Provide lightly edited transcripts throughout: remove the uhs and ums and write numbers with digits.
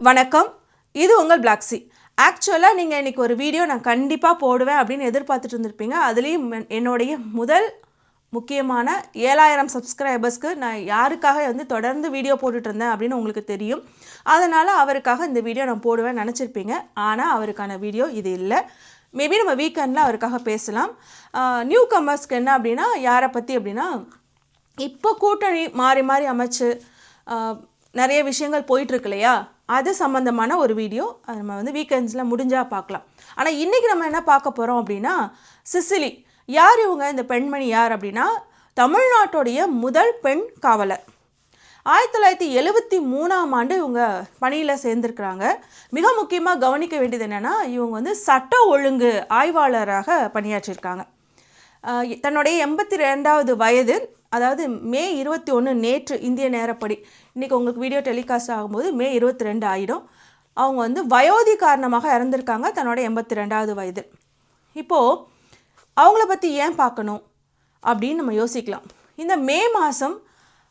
வணக்கம், இது உங்கள் பிளாக்ஸி. ஆக்சுவலாக நீங்கள் இன்றைக்கி ஒரு வீடியோ நான் கண்டிப்பாக போடுவேன் அப்படின்னு எதிர்பார்த்துட்டு இருந்திருப்பீங்க. அதுலேயும் என்னுடைய முதல் முக்கியமான 7000 சப்ஸ்கிரைபர்ஸ்க்கு நான் யாருக்காக தொடர்ந்து வீடியோ போட்டுட்டு இருந்தேன் அப்படின்னு உங்களுக்கு தெரியும். அதனால் அவருக்காக இந்த வீடியோ நான் போடுவேன் நினச்சிருப்பீங்க. ஆனால் அவருக்கான வீடியோ இது இல்லை. மேபி நம்ம வீக்கெண்டில் அவருக்காக பேசலாம். நியூ கமர்ஸ்க்கு என்ன அப்படின்னா, யாரை பற்றி அப்படின்னா, இப்போ கூட்டணி மாறி மாறி அமைச்சு நிறைய விஷயங்கள் போயிட்டுருக்கு இல்லையா, அது சம்மந்தமான ஒரு வீடியோ. அது நம்ம வீக்கெண்ட்ஸில் முடிஞ்சால் பார்க்கலாம். ஆனால் இன்றைக்கி நம்ம என்ன பார்க்க போகிறோம் அப்படின்னா, சிசிலி யார் இவங்க? இந்த பெண்மணி யார் அப்படின்னா, தமிழ்நாட்டுடைய முதல் பெண் காவலர். 1973ஆம் ஆண்டு இவங்க பணியில் சேர்ந்துருக்குறாங்க. மிக முக்கியமாக கவனிக்க வேண்டியது என்னென்னா, இவங்க சட்ட ஒழுங்கு ஆய்வாளராக பணியாற்றியிருக்காங்க. தன்னுடைய 82வது வயதில், அதாவது மே 21 நேற்று இந்திய நேரப்படி, இன்றைக்கி உங்களுக்கு வீடியோ டெலிகாஸ்ட் ஆகும்போது மே 22 ஆகிடும். அவங்க வயோதி காரணமாக இறந்துருக்காங்க தன்னோட 82வது வயது. இப்போது அவங்கள பற்றி ஏன் பார்க்கணும் அப்படின்னு நம்ம யோசிக்கலாம். இந்த மே மாதம்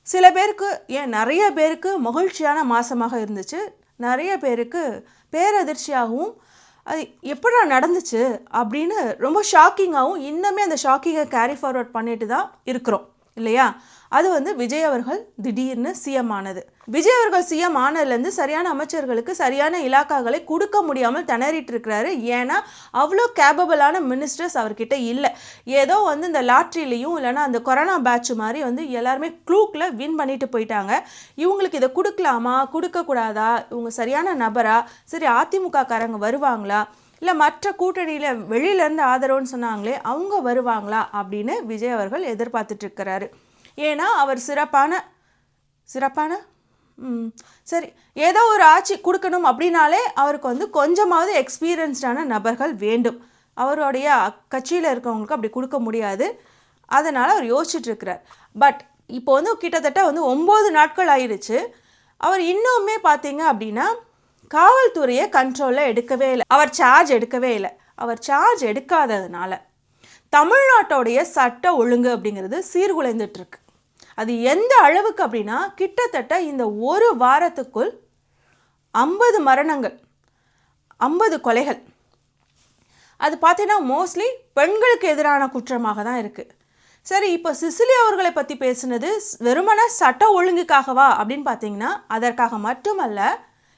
சில பேருக்கு, நிறைய பேருக்கு மகிழ்ச்சியான மாதமாக இருந்துச்சு. நிறைய பேருக்கு பேரதிர்ச்சியாகவும், அது எப்படா நடந்துச்சு அப்படின்னு ரொம்ப ஷாக்கிங்காகவும், இன்னுமே அந்த ஷாக்கிங்கை கேரி ஃபார்வர்ட் பண்ணிட்டு தான் இருக்கிறோம் இல்லையா? அது விஜய் அவர்கள் திடீர்னு சிஎம் ஆனது. விஜய் அவர்கள் சிஎம் ஆனதுலேருந்து சரியான அமைச்சர்களுக்கு சரியான இலாக்காக்களை கொடுக்க முடியாமல் திணறிட்டு இருக்கிறாரு. ஏன்னா அவ்வளோ கேபபிளான மினிஸ்டர்ஸ் அவர்கிட்ட இல்லை. ஏதோ இந்த லாட்ரிலையும் இல்லைனா அந்த கொரோனா பேட்ச் மாதிரி எல்லாருமே க்ளூக்கில் வின் பண்ணிட்டு போயிட்டாங்க. இவங்களுக்கு இதை கொடுக்கலாமா கொடுக்கக்கூடாதா, இவங்க சரியான நபரா, சரி அதிமுக காரங்க வருவாங்களா, இல்லை மற்ற கூட்டணியில் வெளியிலேருந்து ஆதரவுன்னு சொன்னாங்களே அவங்க வருவாங்களா அப்படின்னு விஜய் அவர்கள் எதிர்பார்த்துட்டு இருக்கிறாரு. ஏன்னா அவர் சிறப்பான சரி ஏதோ ஒரு ஆட்சி கொடுக்கணும் அப்படின்னாலே அவருக்கு கொஞ்சமாவது எக்ஸ்பீரியன்ஸ்டான நபர்கள் வேண்டும். அவருடைய கட்சியில் இருக்கவங்களுக்கு அப்படி கொடுக்க முடியாது. அதனால் அவர் யோசிச்சுட்டு இருக்கிறார். பட் இப்போ கிட்டத்தட்ட 9 நாட்கள் ஆயிடுச்சு. அவர் இன்னுமே பார்த்தீங்க அப்படின்னா காவல்துறையை கண்ட்ரோலில் எடுக்கவே இல்லை. அவர் சார்ஜ் எடுக்கவே இல்லை. அவர் சார்ஜ் எடுக்காததுனால தமிழ்நாட்டோடைய சட்ட ஒழுங்கு அப்படிங்கிறது சீர்குலைந்துட்டுருக்கு. அது எந்த அளவுக்கு அப்படின்னா, கிட்டத்தட்ட இந்த ஒரு வாரத்துக்குள் 50 மரணங்கள், 50 கொலைகள். அது பார்த்தீங்கன்னா மோஸ்ட்லி பெண்களுக்கு எதிரான குற்றமாக தான் இருக்குது. சரி, இப்போ சிசிலி அவர்களை பற்றி பேசுனது வெறுமன சட்ட ஒழுங்குக்காகவா அப்படின்னு பார்த்தீங்கன்னா, அதற்காக மட்டுமல்ல,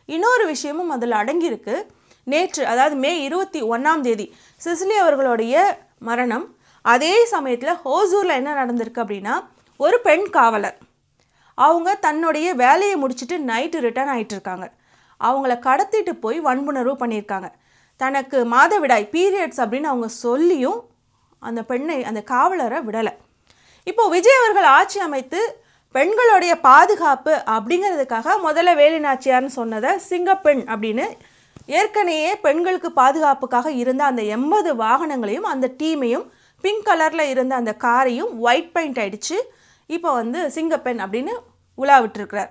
இன்னொரு விஷயமும் அதில் அடங்கியிருக்கு. நேற்று, அதாவது மே 21ஆம் தேதி சிசிலி அவர்களுடைய மரணம். அதே சமயத்தில் ஹோசூரில் என்ன நடந்திருக்கு அப்படின்னா, ஒரு பெண் காவலர் அவங்க தன்னுடைய வேலையை முடிச்சுட்டு நைட்டு ரிட்டர்ன் ஆகிட்டுருக்காங்க. அவங்கள கடத்திட்டு போய் வன்புணர்வு பண்ணியிருக்காங்க. தனக்கு மாதவிடாய் பீரியட்ஸ் அப்படின்னு அவங்க சொல்லியும் அந்த பெண்ணை, அந்த காவலரை விடலை. இப்போது விஜய் அவர்கள் ஆட்சி அமைத்து பெண்களுடைய பாதுகாப்பு அப்படிங்கிறதுக்காக முதல்ல வேலு நாச்சியார்னு சொன்னதை சிங்கப்பெண் அப்படின்னு, ஏற்கனவே பெண்களுக்கு பாதுகாப்புக்காக இருந்த அந்த 80 வாகனங்களையும் அந்த டீமையும், பிங்க் கலரில் இருந்த அந்த காரையும் ஒயிட் பெயிண்ட் அடித்து இப்போ சிங்கப்பெண் அப்படின்னு உலா விட்டுருக்கிறார்.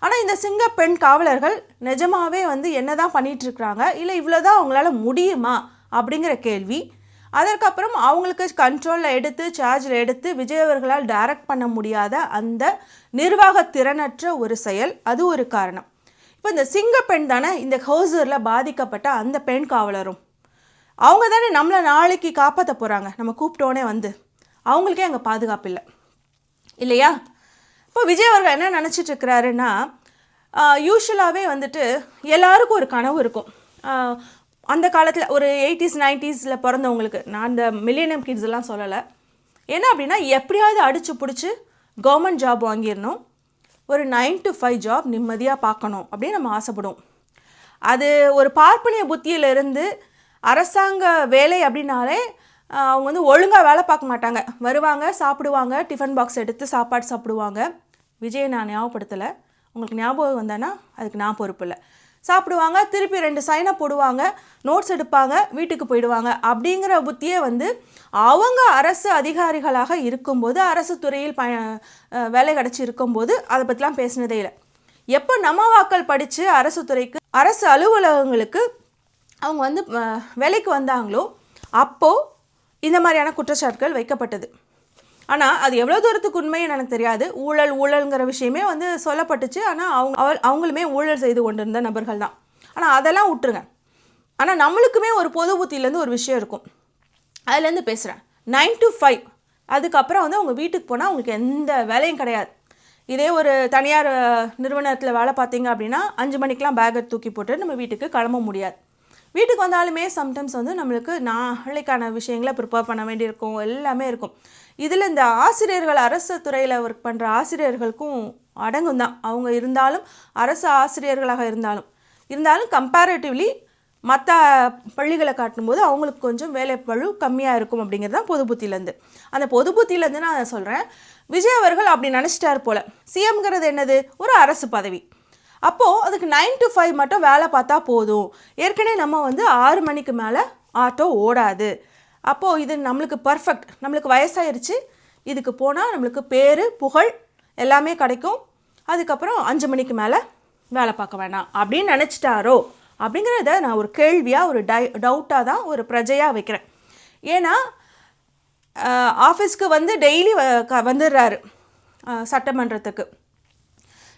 ஆனால் இந்த சிங்கப்பெண் காவலர்கள் நிஜமாகவே என்ன தான் பண்ணிகிட்ருக்குறாங்க, இல்லை இவ்வளோதான் அவங்களால முடியுமா அப்படிங்கிற கேள்வி. அதற்கப்புறம் அவங்களுக்கு கண்ட்ரோலில் எடுத்து சார்ஜில் எடுத்து விஜய் அவர்களால் டைரக்ட் பண்ண முடியாத அந்த நிர்வாக திறனற்ற ஒரு செயல், அது ஒரு காரணம். இப்போ இந்த சிங்கப்பெண் தானே இந்த ஹோசூரில் பாதிக்கப்பட்ட அந்த பெண் காவலரும். அவங்க தானே நம்மளை நாளைக்கு காப்பாற்ற போகிறாங்க. நம்ம கூப்பிட்டோன்னே அவங்களுக்கே அங்கே பாதுகாப்பு இல்லை இல்லையா? இப்போ விஜய் அவர்கள் என்ன நினச்சிட்டு இருக்கிறாருன்னா, யூஸ்வலாகவே எல்லாருக்கும் ஒரு கனவு இருக்கும். அந்த காலத்தில் ஒரு 80s 90s பிறந்தவங்களுக்கு, நான் அந்த மில்லேனியம் கிட்ஸ் எல்லாம் சொல்லலை. என்ன அப்படின்னா, எப்படியாவது அடித்து பிடிச்சி கவர்மெண்ட் ஜாப் வாங்கிடணும், ஒரு 9 to 5 ஜாப் நிம்மதியாக பார்க்கணும் அப்படின்னு நம்ம ஆசைப்படுவோம். அது ஒரு பார்ப்பனிய புத்தியிலிருந்து அரசாங்க வேலை அப்படின்னாலே அவங்க ஒழுங்காக வேலை பார்க்க மாட்டாங்க. வருவாங்க, சாப்பிடுவாங்க, டிஃபன் பாக்ஸ் எடுத்து சாப்பாடு சாப்பிடுவாங்க. விஜய் நான் ஞாபகப்படுத்தலை, உங்களுக்கு ஞாபகம் வந்தேன்னா அதுக்கு நான் பொறுப்பு இல்லை. சாப்பிடுவாங்க, திருப்பி 2 சைனை போடுவாங்க, நோட்ஸ் எடுப்பாங்க, வீட்டுக்கு போயிடுவாங்க. அப்படிங்கிற புத்தியே அவங்க அரசு அதிகாரிகளாக இருக்கும்போது, அரசு துறையில் வேலை கிடச்சி இருக்கும்போது அதை பற்றிலாம் பேசினதே இல்லை. எப்போ நம்ம வாக்கள் படித்து அரசு துறைக்கு, அரசு அலுவலகங்களுக்கு அவங்க வேலைக்கு வந்தாங்களோ அப்போது இந்த மாதிரியான குற்றச்சாட்டுகள் வைக்கப்பட்டது. ஆனால் அது எவ்வளோ தூரத்துக்கு உண்மைன்னு எனக்கு தெரியாது. ஊழல்ங்கிற விஷயமே வந்து சொல்லப்பட்டுச்சு. ஆனால் அவங்களுமே ஊழல் செய்து கொண்டிருந்த நபர்கள் தான். ஆனால் அதெல்லாம் விட்டுருங்க. ஆனால் நம்மளுக்குமே ஒரு பொது புத்தியிலேருந்து ஒரு விஷயம் இருக்கும். அதுலேருந்து பேசுகிறேன். 9 to 5 அதுக்கப்புறம் வந்து அவங்க வீட்டுக்கு போனால் அவங்களுக்கு எந்த வேலையும் கிடையாது. இதே ஒரு தனியார் நிறுவனத்தில் வேலை பார்த்தீங்க அப்படின்னா 5 மணிக்கெலாம் பேக்கை தூக்கி போட்டு நம்ம வீட்டுக்கு கிளம்ப முடியாது. வீட்டுக்கு வந்தாலுமே சம்டைம்ஸ் வந்து நம்மளுக்கு நாளைக்கான விஷயங்களை ப்ரிப்பேர் பண்ண வேண்டியிருக்கும், எல்லாமே இருக்கும். இதில் இந்த ஆசிரியர்கள், அரசு துறையில் ஒர்க் பண்ணுற ஆசிரியர்களுக்கும் அடங்கும் தான். அவங்க இருந்தாலும் அரசு ஆசிரியர்களாக இருந்தாலும் கம்பேரிட்டிவ்லி மற்ற பள்ளிகளை காட்டும்போது அவங்களுக்கு கொஞ்சம் வேலைப்பளு கம்மியாக இருக்கும் அப்படிங்கிறது தான் பொது புத்தியிலேருந்து. அந்த பொது புத்தியிலேருந்து நான் சொல்கிறேன், விஜய் அவர்கள் அப்படி நினச்சிட்டார் போல். சிஎம்ங்கிறது என்னது? ஒரு அரசு பதவி. அப்போது அதுக்கு 9 to 5 மட்டும் வேலை பார்த்தா போதும். ஏற்கனவே நம்ம வந்து 6 மணிக்கு மேலே ஆட்டோ ஓடாது. அப்போது இது நம்மளுக்கு பர்ஃபெக்ட். நம்மளுக்கு வயசாயிருச்சு, இதுக்கு போனால் நம்மளுக்கு பேர் புகழ் எல்லாமே கிடைக்கும். அதுக்கப்புறம் 5 மணிக்கு மேலே வேலை பார்க்க வேணாம் அப்படின்னு நினச்சிட்டாரோ அப்படிங்கிறத நான் ஒரு கேள்வியாக, ஒரு டவுட்டாக தான், ஒரு பிரஜையாக வைக்கிறேன். ஏன்னா ஆஃபீஸ்க்கு வந்து டெய்லி வந்துடுறாரு, சட்டமன்றத்துக்கு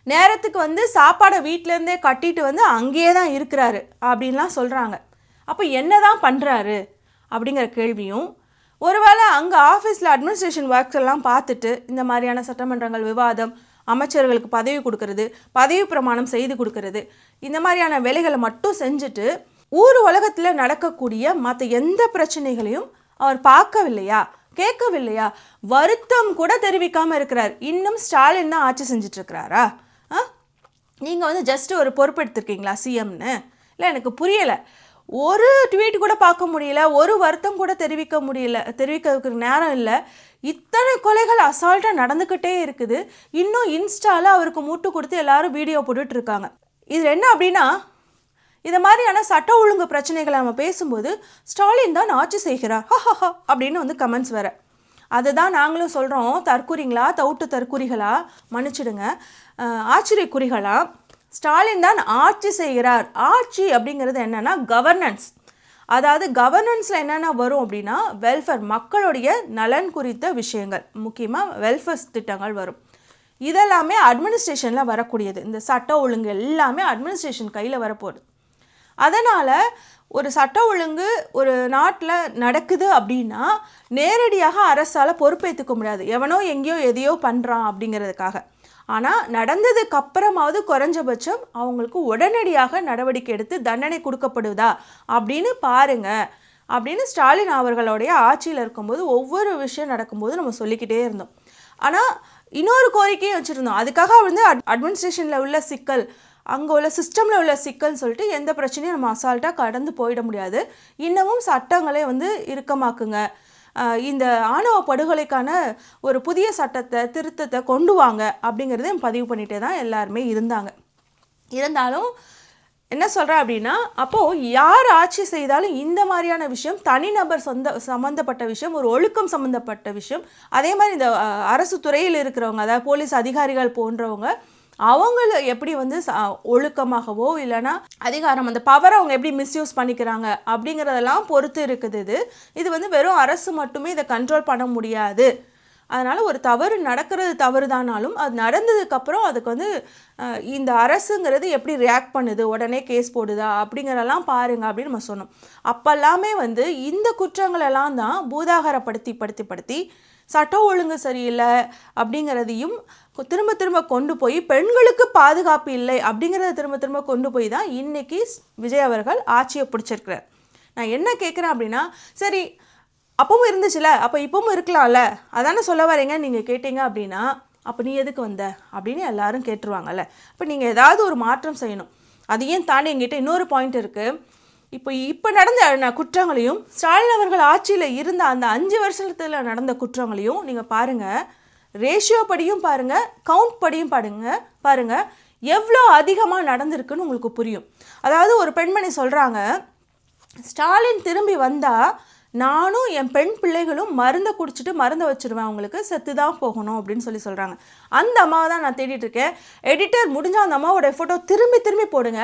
நேரத்துக்கு வந்து சாப்பாடை வீட்டிலேருந்தே கட்டிட்டு வந்து அங்கேயே தான் இருக்கிறாரு அப்படின்லாம் சொல்கிறாங்க. அப்போ என்ன தான் பண்ணுறாரு அப்படிங்கிற கேள்வியும், ஒருவேளை அங்கே ஆஃபீஸில் அட்மினிஸ்ட்ரேஷன் ஒர்க்ஸ் எல்லாம் பார்த்துட்டு இந்த மாதிரியான சட்டமன்றங்கள், விவாதம், அமைச்சர்களுக்கு பதவி கொடுக்கறது, பதவி பிரமாணம் செய்து கொடுக்கறது, இந்த மாதிரியான வேலைகளை மட்டும் செஞ்சுட்டு ஊர் உலகத்தில் நடக்கக்கூடிய மற்ற எந்த பிரச்சனைகளையும் அவர் பார்க்கவில்லையா, கேட்கவில்லையா, வருத்தம் கூட தெரிவிக்காமல் இருக்கிறார். இன்னும் ஸ்டாலின் தான் ஆட்சி செஞ்சிட்ருக்கிறாரா? நீங்கள் வந்து ஜஸ்ட் ஒரு பொறுப்பெடுத்திருக்கீங்களா சிஎம்னு? இல்லை, எனக்கு புரியலை. ஒரு ட்வீட் கூட பார்க்க முடியல, ஒரு வருத்தம் கூட தெரிவிக்கிறதுக்கு நேரம் இல்லை. இத்தனை கொலைகள் அசால்ட்டாக நடந்துக்கிட்டே இருக்குது. இன்னும் இன்ஸ்டாவில் அவருக்கு மூட்டு கொடுத்து எல்லாரும் வீடியோ போட்டுட்ருக்காங்க. இதில் என்ன அப்படின்னா, இது மாதிரியான சட்ட ஒழுங்கு பிரச்சனைகளை நம்ம பேசும்போது ஸ்டாலின் தான் ஆட்சி செய்கிறார் அப்படின்னு வந்து கமெண்ட்ஸ் வேறு. அதுதான் நாங்களும் சொல்கிறோம். தற்குறிங்களா, தற்குறிகளா, மன்னிச்சிடுங்க, ஆச்சரியக்குறிகளா, ஸ்டாலின் தான் ஆட்சி செய்கிறார். ஆட்சி அப்படிங்கிறது என்னென்னா கவர்னன்ஸ். அதாவது கவர்னன்ஸில் என்னென்ன வரும் அப்படின்னா, வெல்ஃபேர், மக்களுடைய நலன் குறித்த விஷயங்கள், முக்கியமாக வெல்ஃபேர் திட்டங்கள் வரும். இதெல்லாமே அட்மினிஸ்ட்ரேஷனில் வரக்கூடியது. இந்த சட்ட ஒழுங்கு எல்லாமே அட்மினிஸ்ட்ரேஷன் கையில் வரப்போகுது. அதனால் ஒரு சட்ட ஒழுங்கு ஒரு நாட்டில் நடக்குது அப்படின்னா நேரடியாக அரசால் பொறுப்பேற்றுக்க முடியாது. எவனோ எங்கேயோ எதையோ பண்ணுறான் அப்படிங்கிறதுக்காக. ஆனால் நடந்ததுக்கு அப்புறமாவது குறைஞ்சபட்சம் அவங்களுக்கு உடனடியாக நடவடிக்கை எடுத்து தண்டனை கொடுக்கப்படுதா அப்படின்னு பாருங்க அப்படின்னு ஸ்டாலின் அவர்களுடைய ஆட்சியில் இருக்கும்போது ஒவ்வொரு விஷயம் நடக்கும்போது நம்ம சொல்லிக்கிட்டே இருந்தோம். ஆனால் இன்னொரு கோரிக்கையும் வச்சுருந்தோம். அதுக்காக வந்து அட்மினிஸ்ட்ரேஷனில் உள்ள சிக்கல், அங்கே உள்ள சிஸ்டமில் உள்ள சிக்கல்னு சொல்லிட்டு எந்த பிரச்சனையும் நம்ம அசால்ட்டாக கடந்து போயிட முடியாது. இன்னமும் சட்டங்களை வந்து இறுக்கமாக்குங்க, இந்த ஆணவ படுகொலைக்கான ஒரு புதிய சட்டத்தை, திருத்தத்தை கொண்டு வாங்க அப்படிங்கிறதையும் பதிவு பண்ணிகிட்டே தான் எல்லாருமே இருந்தாலும் என்ன சொல்கிறேன் அப்படின்னா, அப்போது யார் ஆட்சி செய்தாலும் இந்த மாதிரியான விஷயம் தனிநபர் சம்மந்தப்பட்ட விஷயம், ஒரு ஒழுக்கம் சம்மந்தப்பட்ட விஷயம், அதே மாதிரி இந்த அரசு துறையில் இருக்கிறவங்க, அதாவது போலீஸ் அதிகாரிகள் போன்றவங்க, அவங்கள எப்படி வந்து ஒழுக்கமாகவோ இல்லைனா அதிகாரம், அந்த பவரை அவங்க எப்படி மிஸ்யூஸ் பண்ணிக்கிறாங்க அப்படிங்கிறதெல்லாம் பொறுத்து இருக்குது. இது வந்து வெறும் அரசு மட்டுமே இதை கண்ட்ரோல் பண்ண முடியாது. அதனால் ஒரு தவறு நடக்கிறது தவறு தானாலும் அது நடந்ததுக்கப்புறம் அதுக்கு வந்து இந்த அரசுங்கிறது எப்படி ரியாக்ட் பண்ணுது, உடனே கேஸ் போடுதா அப்படிங்கிறதெல்லாம் பாருங்க அப்படின்னு நம்ம சொன்னோம். அப்போல்லாமே வந்து இந்த குற்றங்களெல்லாம் தான் பூதாகரப்படுத்தி சட்ட ஒழுங்கு சரியில்லை அப்படிங்கிறதையும் திரும்ப கொண்டு போய் பெண்களுக்கு பாதுகாப்பு இல்லை அப்படிங்கிறத திரும்ப கொண்டு போய் தான் இன்றைக்கி விஜய் அவர்கள் ஆட்சியை பிடிச்சிருக்கிறார். நான் என்ன கேட்குறேன் அப்படின்னா, சரி அப்பவும் இருந்துச்சுல, அப்போ இப்பவும் இருக்கலாம்ல, அதானே சொல்ல வரீங்க நீங்கள் கேட்டீங்க அப்படின்னா, அப்போ நீ எதுக்கு வந்த அப்படின்னு எல்லாரும் கேட்டுருவாங்கல்ல. அப்போ நீங்கள் ஏதாவது ஒரு மாற்றம் செய்யணும். அதையும் தாண்டி எங்கிட்ட இன்னொரு பாயிண்ட் இருக்குது. இப்போ நடந்த குற்றங்களையும் ஸ்டாலின் அவர்கள் ஆட்சியில் இருந்த அந்த 5 வருஷத்தில் நடந்த குற்றங்களையும் நீங்கள் பாருங்கள், ரேஷியோ படியும் பாருங்கள், கவுண்ட் படியும் பாருங்கள் எவ்வளோ அதிகமாக நடந்திருக்குன்னு உங்களுக்கு புரியும். அதாவது ஒரு பெண்மணி சொல்கிறாங்க, ஸ்டாலின் திரும்பி வந்தால் நானும் என் பெண் பிள்ளைகளும் மருந்தை குடிச்சிட்டு மருந்தை வச்சிருவேன், அவங்களுக்கு செத்து தான் போகணும் அப்படின்னு சொல்கிறாங்க. அந்த அம்மாவை தான் நான் தேடிட்டு இருக்கேன். எடிட்டர் முடிஞ்சால் அந்த அம்மாவோட ஃபோட்டோ திரும்பி திரும்பி போடுங்க.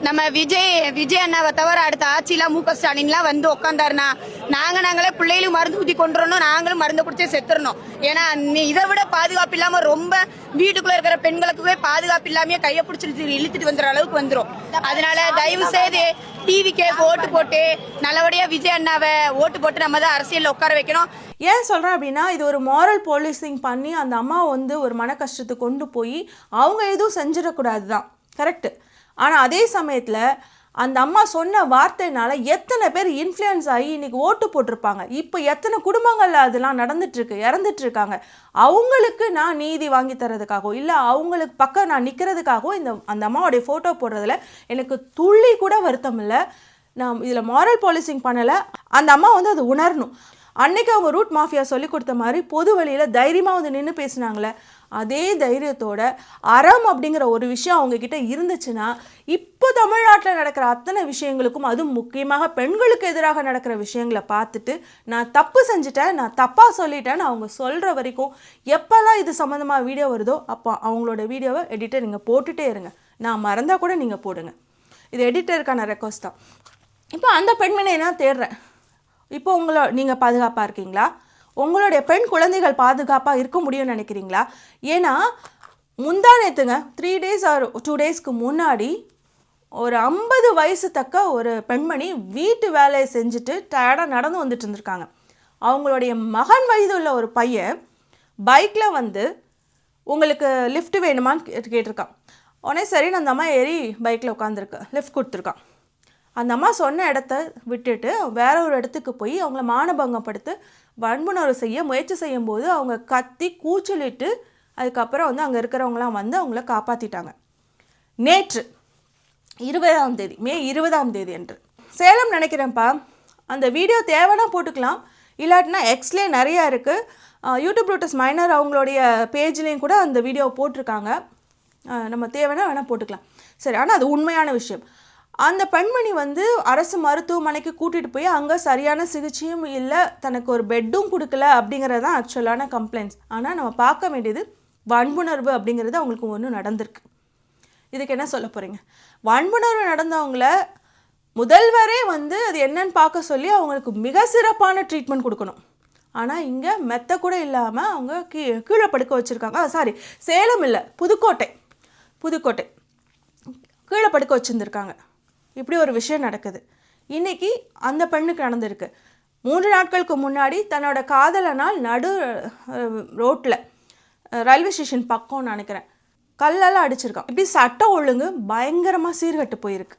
நம்ம விஜய் அண்ணாவை தவிர அடுத்த ஆட்சியில மு.க. ஸ்டாலின்லாம் வந்து உட்காந்தாருனா நாங்களே பிள்ளைகளும் மருந்து ஊற்றி கொண்டுறணும், நாங்களும் மருந்து குடிச்சே செத்துறணும். ஏன்னா இதை விட பாதுகாப்பு இல்லாம ரொம்ப வீட்டுக்குள்ள இருக்கிற பெண்களுக்குவே பாதுகாப்பு இல்லாம கையை பிடிச்சிட்டு இழுத்துட்டு வந்துற அளவுக்கு வந்துடும். அதனால தயவு செய்து டிவிக்கே ஓட்டு போட்டு நல்லபடியா விஜய் அண்ணாவை ஓட்டு போட்டு நம்ம தான் அரசியல்ல உட்கார வைக்கணும். ஏன் சொல்கிறேன் அப்படின்னா, இது ஒரு மாரல் போலீசிங் பண்ணி அந்த அம்மா வந்து ஒரு மன கஷ்டத்தை கொண்டு போய் அவங்க எதுவும் செஞ்சிடக்கூடாது தான், கரெக்டு. ஆனால் அதே சமயத்தில் அந்த அம்மா சொன்ன வார்த்தைனால எத்தனை பேர் இன்ஃப்ளூயன்ஸ் ஆகி இன்னைக்கு ஓட்டு போட்டிருப்பாங்க. இப்போ எத்தனை குடும்பங்கள்ல அதெல்லாம் நடந்துட்டுருக்கு, இறந்துட்டு இருக்காங்க. அவங்களுக்கு நான் நீதி வாங்கி தரதுக்காகவும் இல்லை அவங்களுக்கு பக்கம் நான் நிற்கிறதுக்காகவும் அந்த அம்மாவோடைய ஃபோட்டோ போடுறதுல எனக்கு துள்ளி கூட வருத்தம் இல்லை. நான் இதில் மாரல் பாலிசிங் பண்ணலை. அந்த அம்மா வந்து அதை உணரணும். அன்னைக்கு அவங்க ரூட் மாஃபியா சொல்லி கொடுத்த மாதிரி பொது வழியில் தைரியமாக வந்து நின்று பேசினாங்களே, அதே தைரியத்தோட அறம் அப்படிங்கிற ஒரு விஷயம் அவங்கக்கிட்ட இருந்துச்சுன்னா இப்போ தமிழ்நாட்டில் நடக்கிற அத்தனை விஷயங்களுக்கும், அதுவும் முக்கியமாக பெண்களுக்கு எதிராக நடக்கிற விஷயங்களை பார்த்துட்டு நான் தப்பு செஞ்சுட்டேன், நான் தப்பாக சொல்லிட்டேன்னு அவங்க சொல்கிற வரைக்கும் எப்போல்லாம் இது சம்மந்தமாக வீடியோ வருதோ அப்போ அவங்களோட வீடியோவை எடிட்டர் நீங்கள் போட்டுகிட்டே இருங்க. நான் மறந்தால் கூட நீங்கள் போடுங்க. இது எடிட்டருக்கான ரெக்வஸ்ட் தான். இப்போ அந்த பெண்மணியை நான் தேடுறேன். இப்போ நீங்கள் பாதுகாப்பாக இருக்கீங்களா? உங்களுடைய பெண் குழந்தைகள் பாதுகாப்பாக இருக்க முடியும்னு நினைக்கிறீங்களா? ஏன்னா முந்தா நேற்றுங்க 3 days or 2 daysக்கு முன்னாடி ஒரு 50 வயசு தக்க ஒரு பெண்மணி வீட்டு வேலையை செஞ்சுட்டு டயர்டாக நடந்து வந்துட்டு இருந்திருக்காங்க. அவங்களுடைய மகன் வயது உள்ள ஒரு பையன் பைக்கில் வந்து உங்களுக்கு லிஃப்ட் வேணுமான்னு கேட்டிருக்கான். உடனே சரின்னு அந்த அம்மா ஏறி பைக்கில் உட்காந்துருக்கு, லிஃப்ட் கொடுத்துருக்கான். அந்த அம்மா சொன்ன இடத்த விட்டுட்டு வேற ஒரு இடத்துக்கு போய் அவங்கள மானபங்கப்படுத்தி வன்புணர்வு செய்ய முயற்சி செய்யும்போது அவங்க கத்தி கூச்சலிட்டு அதுக்கப்புறம் வந்து அங்கே இருக்கிறவங்களாம் வந்து அவங்கள காப்பாற்றிட்டாங்க. நேற்று 20ஆம் தேதி, மே 20ஆம் தேதி அன்று சேலம் நினைக்கிறேன்ப்பா. அந்த வீடியோ தேவைன்னா போட்டுக்கலாம், இல்லாட்டினா எக்ஸ்லேயே நிறையா இருக்குது. யூடியூப் ரூட்டஸ் மைனர் அவங்களுடைய பேஜ்லேயும் கூட அந்த வீடியோ போட்டிருக்காங்க. நம்ம தேவைன்னா வேணால் போட்டுக்கலாம். சரி, ஆனால் அது உண்மையான விஷயம். அந்த பெண்மணி வந்து அரசு மருத்துவமனைக்கு கூட்டிகிட்டு போய் அங்கே சரியான சிகிச்சையும் இல்லை, தனக்கு ஒரு பெட்டும் கொடுக்கல அப்படிங்கிறது தான் ஆக்சுவலான கம்ப்ளைண்ட்ஸ். ஆனால் நம்ம பார்க்க வேண்டியது வன்புணர்வு அப்படிங்கிறது அவங்களுக்கு ஒன்று நடந்திருக்கு. இதுக்கு என்ன சொல்ல போகிறீங்க? வன்புணர்வு நடந்தவங்கள முதல்வரே வந்து அது என்னன்னு பார்க்க சொல்லி அவங்களுக்கு மிக சிறப்பான ட்ரீட்மெண்ட் கொடுக்கணும். ஆனால் இங்கே மெத்த கூட இல்லாமல் அவங்க கீழே படுக்க வச்சுருக்காங்க. சாரி, சேலம் இல்லை, புதுக்கோட்டை கீழே படுக்க வச்சுருந்துருக்காங்க. இப்படி ஒரு விஷயம் நடக்குது. இன்றைக்கி அந்த பெண்ணுக்கு நடந்திருக்கு. 3 நாட்களுக்கு முன்னாடி தன்னோட காதலனால் நடு ரோட்டில் ரயில்வே ஸ்டேஷன் பக்கம் நினைக்கிறேன் கல்லெல்லாம் அடிச்சிருக்கான். இப்படி சட்ட ஒழுங்கு பயங்கரமாக சீர்கட்டு போயிருக்கு.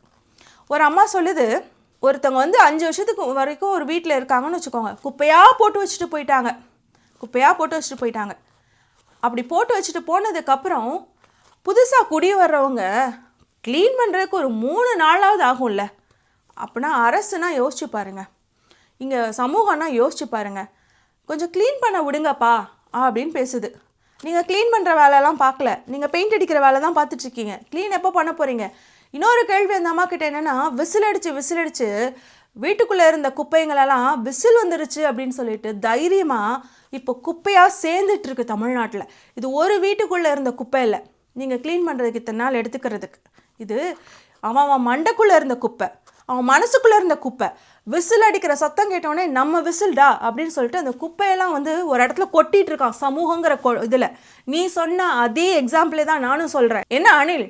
ஒரு அம்மா சொல்லுது, ஒருத்தவங்க வந்து 5 வருஷத்துக்கு வரைக்கும் ஒரு வீட்டில் இருக்காங்கன்னு வச்சுக்கோங்க, குப்பையாக போட்டு வச்சுட்டு போயிட்டாங்க. அப்படி போட்டு வச்சுட்டு போனதுக்கப்புறம் புதுசாக குடி வர்றவங்க க்ளீன் பண்ணுறதுக்கு ஒரு 3 நாளாவது ஆகும்ல. அப்படின்னா அரசுனா யோசிச்சு பாருங்கள், இங்கே சமூகம்னா யோசிச்சு பாருங்கள், கொஞ்சம் க்ளீன் பண்ண விடுங்கப்பா அப்படின்னு பேசுது. நீங்கள் க்ளீன் பண்ணுற வேலைலாம் பார்க்கல, நீங்கள் பெயிண்ட் அடிக்கிற வேலை தான் பார்த்துட்ருக்கீங்க. க்ளீன் எப்போ பண்ண போகிறீங்க? இன்னொரு கேள்வி அந்த அம்மா கிட்ட என்னென்னா, விசில் அடித்து வீட்டுக்குள்ளே இருந்த குப்பைங்களெல்லாம் விசில் வந்துருச்சு அப்படின்னு சொல்லிட்டு தைரியமாக இப்போ குப்பையாக சேர்ந்துட்டுருக்கு தமிழ்நாட்டில். இது ஒரு வீட்டுக்குள்ளே இருந்த குப்பை இல்லை, நீங்கள் க்ளீன் பண்ணுறதுக்கு இத்தனை நாள் எடுத்துக்கிறதுக்கு. இது அவன் மண்டைக்குள்ளே இருந்த குப்பை, அவன் மனசுக்குள்ளே இருந்த குப்பை. விசில் அடிக்கிற சத்தம் கேட்டோடனே நம்ம விசில்டா அப்படின்னு சொல்லிட்டு அந்த குப்பையெல்லாம் வந்து ஒரு இடத்துல கொட்டிகிட்டு இருக்கான் சமூகங்கிற இதில். நீ சொன்ன அதே எக்ஸாம்பிளே தான் நானும் சொல்கிறேன். என்ன அனில்,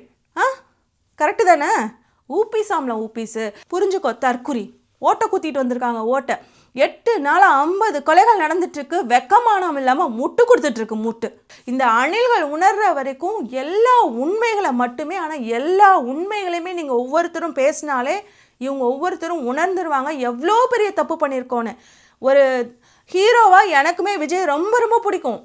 கரெக்டு தானே? ஊப்பீஸு புரிஞ்சுக்கோ, தற்குறி. ஓட்டை குத்திட்டு வந்திருக்காங்க. ஓட்டை 8 நாளாக 50 கொலைகள் நடந்துட்டுருக்கு. வெக்கமானம் இல்லாமல் முட்டு கொடுத்துட்ருக்கு முட்டு. இந்த அணில்கள் உணர்கிற வரைக்கும் எல்லா உண்மைகளை மட்டுமே, ஆனால் எல்லா உண்மைகளையுமே நீங்கள் ஒவ்வொருத்தரும் பேசினாலே இவங்க ஒவ்வொருத்தரும் உணர்ந்துருவாங்க எவ்வளோ பெரிய தப்பு பண்ணியிருக்கோன்னு. ஒரு ஹீரோவாக எனக்குமே விஜய் ரொம்ப ரொம்ப பிடிக்கும்,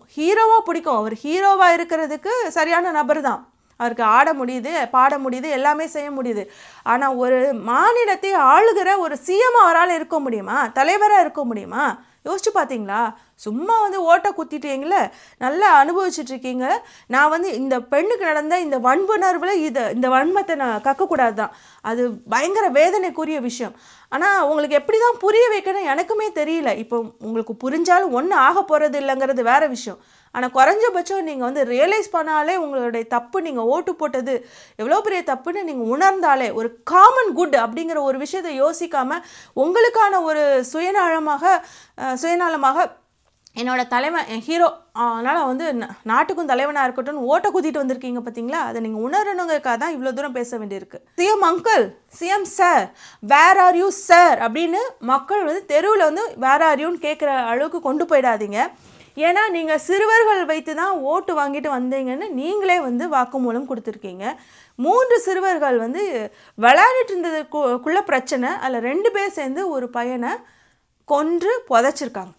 அவர் ஹீரோவாக இருக்கிறதுக்கு சரியான நபர் தான். அவருக்கு ஆட முடியுது, பாட முடியுது, எல்லாமே செய்ய முடியுது. ஆனால் ஒரு மாநிலத்தை ஆளுகிற ஒரு சிஎம் அவரால் இருக்க முடியுமா? தலைவராக இருக்க முடியுமா? யோசிச்சு பார்த்தீங்களா? சும்மா வந்து ஓட்டை குத்திட்டீங்களே, நல்லா அனுபவிச்சுட்டு இருக்கீங்க. நான் வந்து இந்த பெண்ணுக்கு நடந்த இந்த வன்புணர்வில் இந்த வன்மத்தை நான் கக்கக்கூடாது தான். அது பயங்கர வேதனைக்குரிய விஷயம். ஆனால் உங்களுக்கு எப்படி தான் புரிய வைக்கணும் எனக்குமே தெரியல. இப்போ உங்களுக்கு புரிஞ்சாலும் ஒன்றும் ஆக போகிறது இல்லைங்கிறது வேற விஷயம். ஆனால் குறைஞ்சபட்சம் நீங்கள் வந்து ரியலைஸ் பண்ணாலே உங்களுடைய தப்பு, நீங்கள் ஓட்டு போட்டது எவ்வளோ பெரிய தப்புன்னு நீங்கள் உணர்ந்தாலே, ஒரு காமன் குட் அப்படிங்கிற ஒரு விஷயத்தை யோசிக்காமல் உங்களுக்கான ஒரு சுயநலமாக என்னோட தலைவன் என் ஹீரோ, அதனால் வந்து நாட்டுக்கும் தலைவனாக இருக்கட்டும்னு ஓட்டை குத்திட்டு வந்திருக்கீங்க பார்த்தீங்களா? அதை நீங்கள் உணரணுங்கிறக்காக தான் இவ்வளோ தூரம் பேச வேண்டியிருக்கு. CM uncle, CM sir, where are you sir அப்படின்னு மக்கள் வந்து தெருவில் வந்து வேர் ஆர் யூன்னு கேட்குற அளவுக்கு கொண்டு போயிடாதீங்க. ஏன்னா நீங்கள் சிறுவர்கள் வைத்து தான் ஓட்டு வாங்கிட்டு வந்தீங்கன்னு நீங்களே வந்து வாக்குமூலம் கொடுத்துருக்கீங்க. 3 சிறுவர்கள் வந்து விளையாடிட்டு இருந்ததுக்குள்ள பிரச்சனை, அதில் 2 பேர் சேர்ந்து ஒரு பையனை கொன்று புதைச்சிருக்காங்க.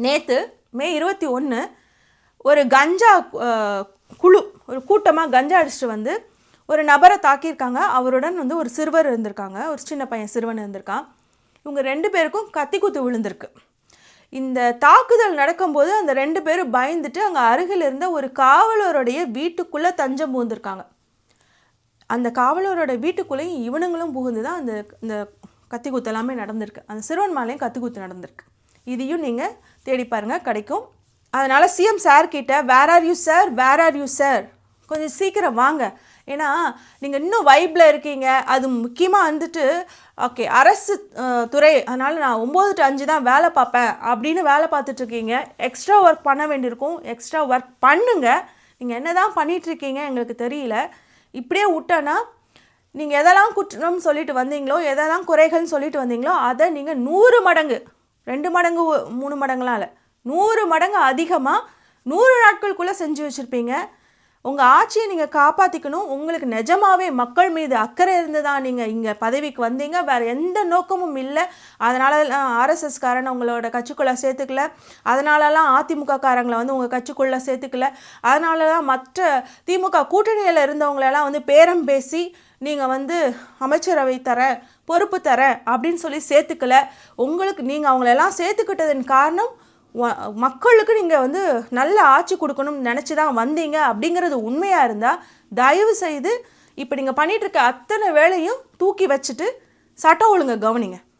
நேற்று மே 21 ஒரு கஞ்சா குழு, ஒரு கூட்டமாக கஞ்சா அடிச்சுட்டு வந்து ஒரு நபரை தாக்கியிருக்காங்க. அவருடன் வந்து ஒரு சிறுவர் இருந்திருக்காங்க, ஒரு சின்ன பையன் சிறுவன் இருந்திருக்கான். இவங்க 2 பேருக்கும் கத்தி குத்து விழுந்திருக்கு. இந்த தாக்குதல் நடக்கும்போது அந்த 2 பேரும் பயந்துட்டு அங்கே அருகில் இருந்த ஒரு காவலருடைய வீட்டுக்குள்ளே தஞ்சம் புகுந்திருக்காங்க. அந்த காவலரோட வீட்டுக்குள்ளேயும் இவனுங்களும் புகுந்து தான் இந்த கத்தி குத்து எல்லாமே நடந்திருக்கு. அந்த சிறுவன் மேலேயும் கத்தி குத்து நடந்திருக்கு. இதையும் நீங்கள் தேடி பாருங்கள், கிடைக்கும். அதனால் சிஎம் சார் கிட்ட where are you sir, where are you sir, கொஞ்சம் சீக்கிரம் வாங்க. ஏன்னா நீங்கள் இன்னும் வைப்பில் இருக்கீங்க. அது முக்கியமாக வந்துட்டு ஓகே அரசு துறை, அதனால் நான் 9 to 5 தான் வேலை பார்ப்பேன் அப்படின்னு வேலை பார்த்துட்ருக்கீங்க. எக்ஸ்ட்ரா ஒர்க் பண்ண வேண்டியிருக்கும். எக்ஸ்ட்ரா ஒர்க் பண்ணுங்க. நீங்கள் என்ன தான் பண்ணிகிட்ருக்கீங்க எங்களுக்கு தெரியல. இப்படியே விட்டோன்னா நீங்கள் எதெல்லாம் குற்றம் சொல்லிட்டு வந்தீங்களோ, எதெல்லாம் குறைகள்னு சொல்லிட்டு வந்தீங்களோ அதை நீங்கள் 100 மடங்கு, 2 மடங்கு 3 மடங்குலாம் இல்லை, 100 மடங்கு அதிகமாக 100 நாட்களுக்குள்ளே செஞ்சு வச்சுருப்பீங்க. உங்கள் ஆட்சியை நீங்கள் காப்பாற்றிக்கணும். உங்களுக்கு நிஜமாவே மக்கள் மீது அக்கறை இருந்து தான் நீங்கள் இங்கே பதவிக்கு வந்தீங்க. வேறு எந்த நோக்கமும் இல்லை. அதனாலலாம் ஆர்எஸ்எஸ்காரனை உங்களோட கட்சிக்குள்ளே சேர்த்துக்கல, அதனாலலாம் அதிமுக காரங்களை வந்து உங்கள் கட்சிக்குள்ளே சேர்த்துக்கல, அதனாலலாம் மற்ற திமுக கூட்டணியில் இருந்தவங்களெல்லாம் வந்து பேரம் பேசி நீங்கள் வந்து அமைச்சரவை தரேன், பொறுப்பு தரேன் அப்படின்னு சொல்லி சேர்த்துக்கல. உங்களுக்கு நீங்கள் அவங்களெல்லாம் சேர்த்துக்கிட்டதன் காரணம் மக்களுக்கு நீங்கள் வந்து நல்ல ஆட்சி கொடுக்கணும்னு நினச்சி தான் வந்தீங்க அப்படிங்கிறது உண்மையாக இருந்தால் தயவு செய்து இப்போ நீங்கள் பண்ணிகிட்ருக்க அத்தனை வேலையும் தூக்கி வச்சுட்டு சட்டம் ஒழுங்கை கவனிங்க.